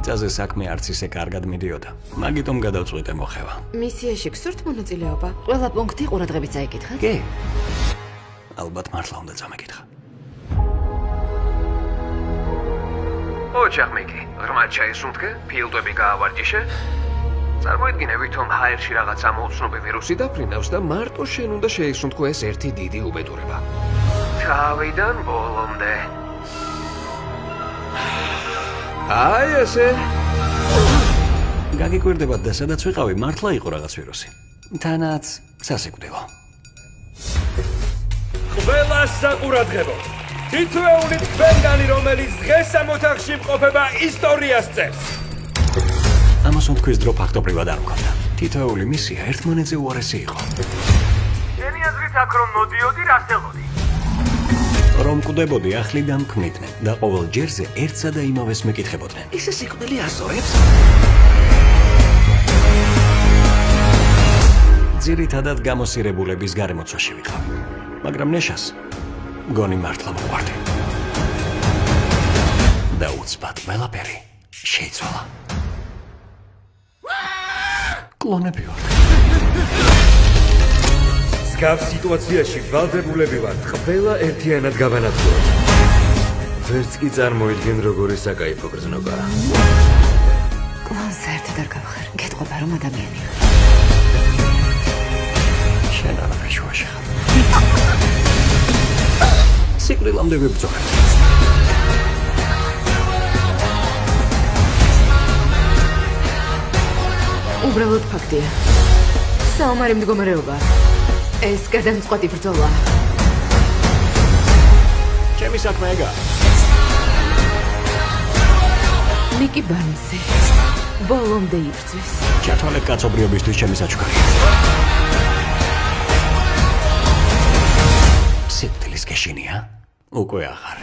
მიწაზე საქმე არც ისე კარგად მიდიოდა. მაგიტომ გადავწყვიტე მოხევა. მისიაში გსურთ მონაწილეობა? ყველა პუნქტი ყურადღებით წაიკითხეთ? კი. ალბათ მართლა უნდა წამეკითხა. ოჯახ მიკი, ღრმად ჩაისუნთქე, ფილტვები გაავარჯიშე. წარმოიდგინე, ვითომ ჰაერში რაღაც ამოუცნობი ვირუსი დაფრინავს და მარტო შენ უნდა შეისუნთქო ეს ერთი დიდი უბედურება. თავიდან ბოლომდე. აი ესე. გაგიკვირდებათ და სადაც ვიყავი, მართლა იყო რაღაც ვირუსი. თანაც სასიკვდილო. ყველას საყურადღებო. თითოეული თქვენგანი, რომელიც დღეს ამ ოთახში მყოფება, ისტორიას წერს. ამასუნთქვის დრო ფაქტობრივად არ მქონდა. თითოეული მისია ერთმანეთზე უარესი იყო. შენი აზრით აქ რომ მოდიოდი, რასელოდი? რომ კვდებოდი, ახლიდან ქმნიდნენ და ყოველ ჯერზე ერთსა და იმავეს მეკითხებოდნენ. ისე სიკვდილი ასწორებს? ძირითადად გამოსირებულების გარემოცვაში ვიყავ. მაგრამ ნეშას გონი მართლა მოყვარდი. და უცბად ყველაფერი შეიცვალა. კლონები ვართ. მსგავს სიტუაციაში ვალდებულები ვართ ყველა ერთიანად გავანადგუროთ. ვერც კი წარმოიდგენ როგორი საკაიფო გრძნობაა. კლონს ერთად არ გავხარ. გეტყობა რომ ადამიანი ხარ. შენ არაფერ შუაში ხარ. სიკვდილამდე ვიბრძოლებ. უბრალოდ ფაქტია. საომარი მდგომარეობა. ეს გადამწყვეტი ბრძოლა. ჩემი საქმე ეგაა. მიკი ბარნსი ბოლომდე იბრძვის. ჩათვალეთ კაცობრიობისთვის ჩემი საჩუქარი. სიკვდილის გეშინია? უკვე აღარ.